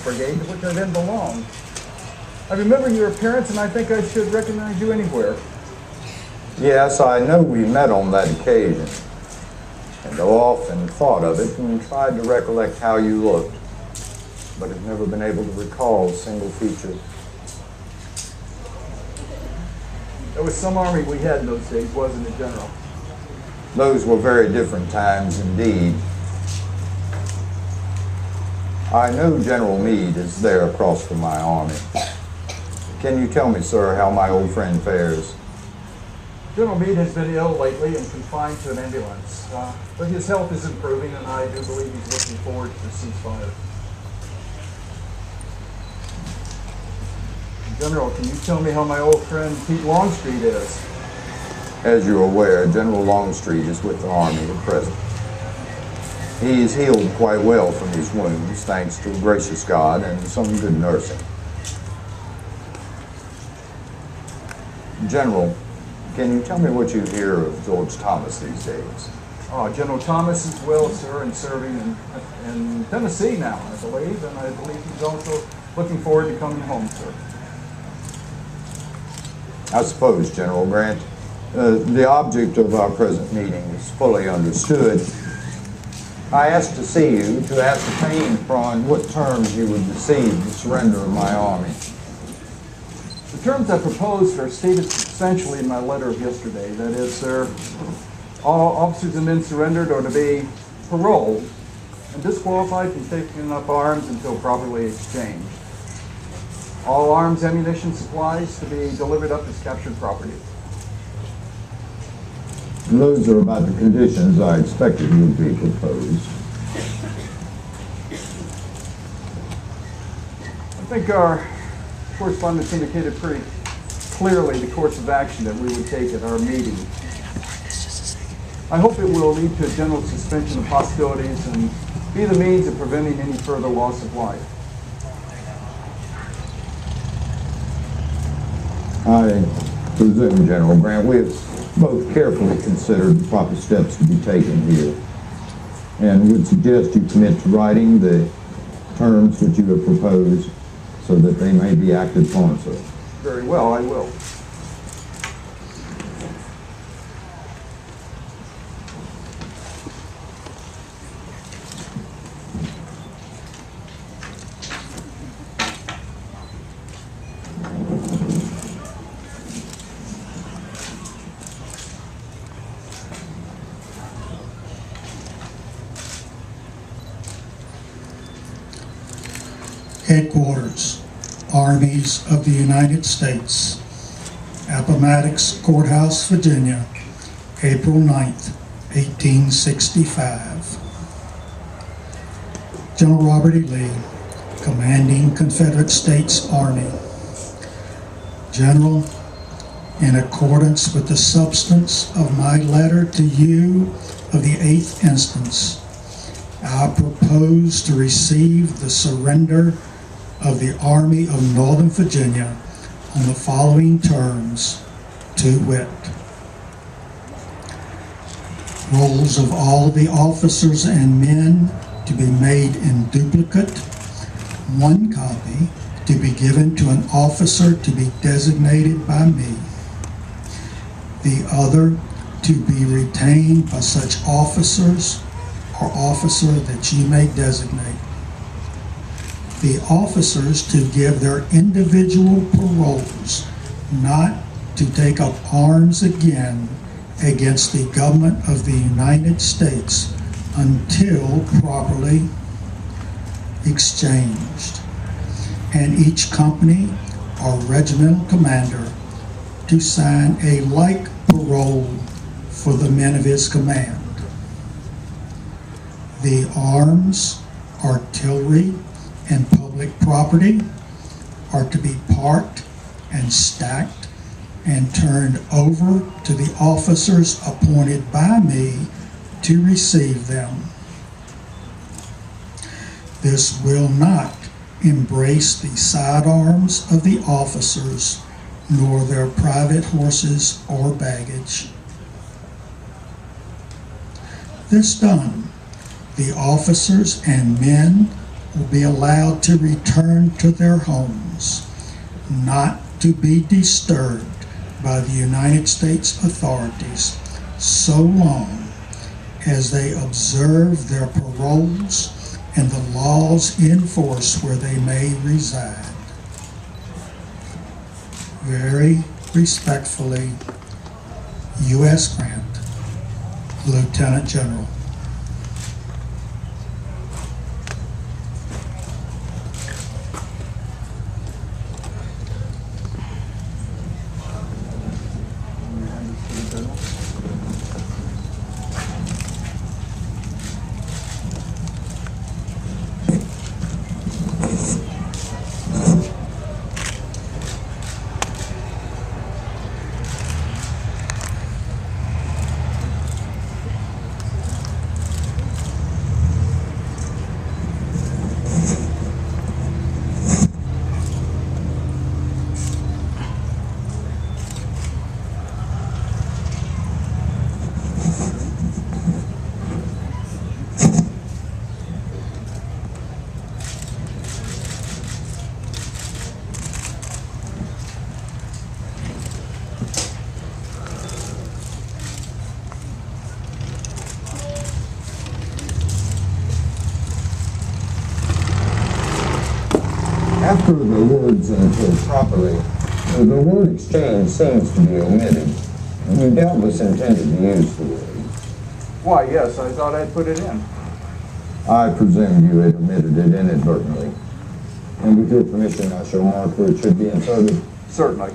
brigade to which I then belonged. I remember your appearance, and I think I should recognize you anywhere. Yes, I know we met on that occasion, and I've often thought of it and tried to recollect how you looked, but have never been able to recall a single feature. There was some army we had in those days, wasn't it, General? Those were very different times indeed. I know General Meade is there across from my army. Can you tell me, sir, how my old friend fares? General Meade has been ill lately and confined to an ambulance, but his health is improving, and I do believe he's looking forward to the ceasefire. General, can you tell me how my old friend Pete Longstreet is? As you're aware, General Longstreet is with the Army at present. He is healed quite well from his wounds, thanks to a gracious God and some good nursing. General, can you tell me what you hear of George Thomas these days? General Thomas is well, sir, and serving in Tennessee now, I believe, and I believe he's also looking forward to coming home, sir. I suppose, General Grant, the object of our present meeting is fully understood. I asked to see you to ascertain on what terms you would receive the surrender of my army. The terms I proposed are stated substantially in my letter of yesterday. That is, sir, all officers and men surrendered are to be paroled and disqualified from taking up arms until properly exchanged. All arms, ammunition, supplies to be delivered up as captured property. And those are about the conditions I expected would be proposed. I think our correspondence indicated pretty clearly the course of action that we would take at our meeting. I hope it will lead to a general suspension of hostilities and be the means of preventing any further loss of life. I presume, General Grant, we have both carefully considered the proper steps to be taken here, and would suggest you commit to writing the terms which you have proposed so that they may be acted upon, sir. Very well, I will. Headquarters, Armies of the United States, Appomattox Courthouse, Virginia, April 9th, 1865. General Robert E. Lee, commanding Confederate States Army. General, in accordance with the substance of my letter to you of the 8th instance, I propose to receive the surrender of the Army of Northern Virginia on the following terms, to wit: rolls of all the officers and men to be made in duplicate, one copy to be given to an officer to be designated by me, the other to be retained by such officers or officer that you may designate. The officers to give their individual paroles not to take up arms again against the government of the United States until properly exchanged, and each company or regimental commander to sign a like parole for the men of his command. The arms, artillery, and public property are to be parked and stacked and turned over to the officers appointed by me to receive them. This will not embrace the sidearms of the officers nor their private horses or baggage. This done, the officers and men will be allowed to return to their homes, not to be disturbed by the United States authorities so long as they observe their paroles and the laws in force where they may reside. Very respectfully, U.S. Grant, Lieutenant General. After the words "until properly," the word "exchange" seems to be omitted. You doubtless intended to use the word. Why, yes, I thought I'd put it in. I presume you had omitted it inadvertently. And with your permission, I shall mark where it should be inserted. Certainly.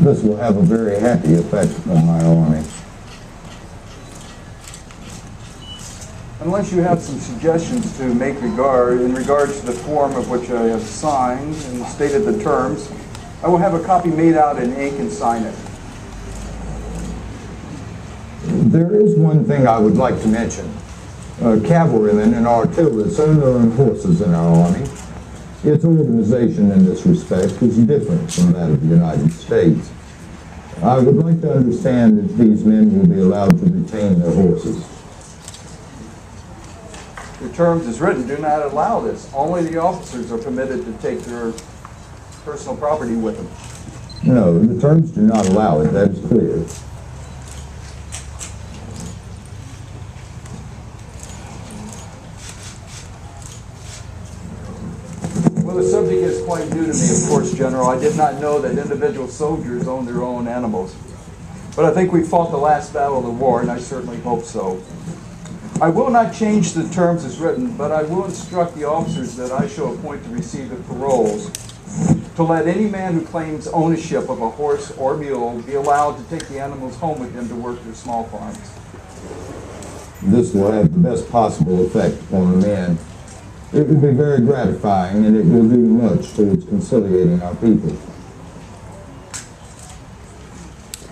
This will have a very happy effect on my army. Unless you have some suggestions to make in regards to the form of which I have signed and stated the terms, I will have a copy made out in ink and sign it. There is one thing I would like to mention. Cavalrymen and artillerists own their own horses in our army. Its organization in this respect is different from that of the United States. I would like to understand if these men will be allowed to retain their horses. The terms as written do not allow this. Only the officers are permitted to take their personal property with them. No, the terms do not allow it, that is clear. Well, the subject is quite new to me, of course, General. I did not know that individual soldiers own their own animals. But I think we fought the last battle of the war, and I certainly hope so. I will not change the terms as written, but I will instruct the officers that I shall appoint to receive the paroles to let any man who claims ownership of a horse or mule be allowed to take the animals home with him to work their small farms. This will have the best possible effect upon the men. It will be very gratifying, and it will do much towards conciliating our people.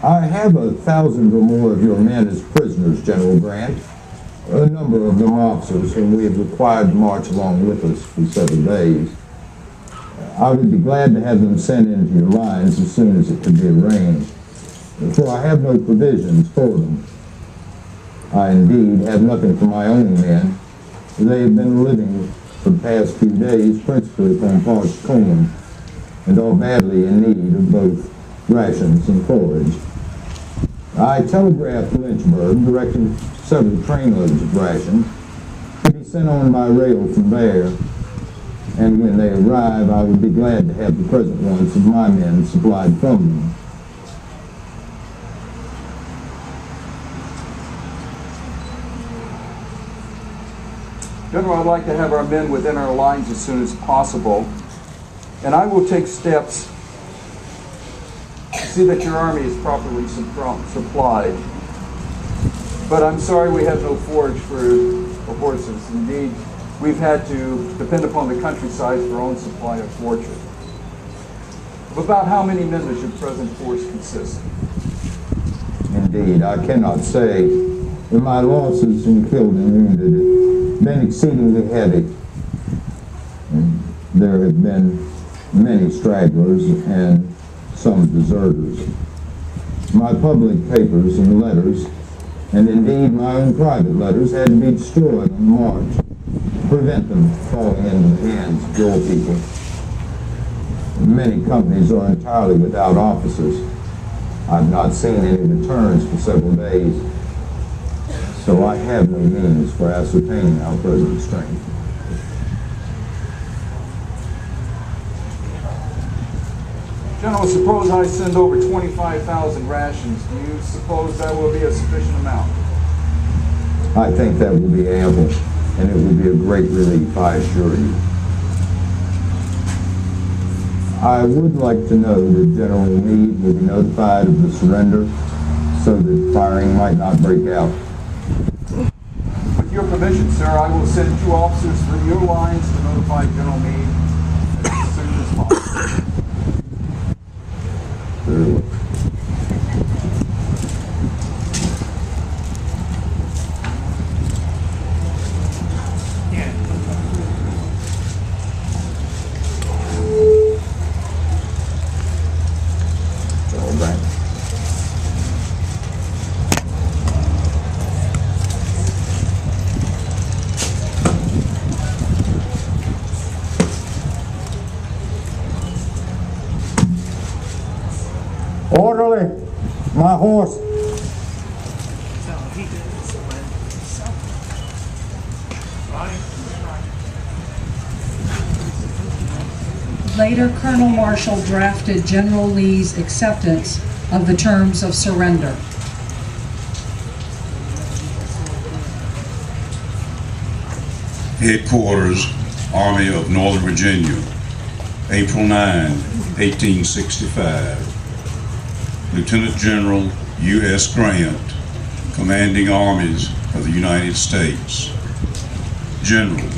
I have 1,000 or more of your men as prisoners, General Grant, a number of them officers whom we have required to march along with us for several days. I would be glad to have them sent into your lines as soon as it could be arranged, for I have no provisions for them. I indeed have nothing for my own men. They have been living for the past few days principally upon parched corn, and are badly in need of both rations and forage. I telegraphed to Lynchburg directing several trainloads of rations to be sent on by rail from there, and when they arrive, I would be glad to have the present wants of my men supplied from them. General, I'd like to have our men within our lines as soon as possible, and I will take steps to see that your army is properly supplied. But I'm sorry we have no forage for horses. Indeed, we've had to depend upon the countryside for our own supply of fortune. Of about how many men does your present force consist? Indeed, I cannot say that my losses in killed and wounded have been exceedingly heavy. And there have been many stragglers and some deserters. My public papers and letters, and indeed my own private letters, had to be destroyed on the march to prevent them falling into the hands of your people. Many companies are entirely without officers. I've not seen any returns for several days, so I have no means for ascertaining our present strength. General, suppose I send over 25,000 rations. Do you suppose that will be a sufficient amount? I think that will be ample, and it will be a great relief, I assure you. I would like to know that General Meade will be notified of the surrender so that firing might not break out. With your permission, sir, I will send 2 officers through your lines to notify General Meade as soon as possible. Very well. General Grant. Orderly, my horse. Later, Colonel Marshall drafted General Lee's acceptance of the terms of surrender. Headquarters, Army of Northern Virginia, April 9, 1865. Lieutenant General U.S. Grant, Commanding Armies of the United States. General,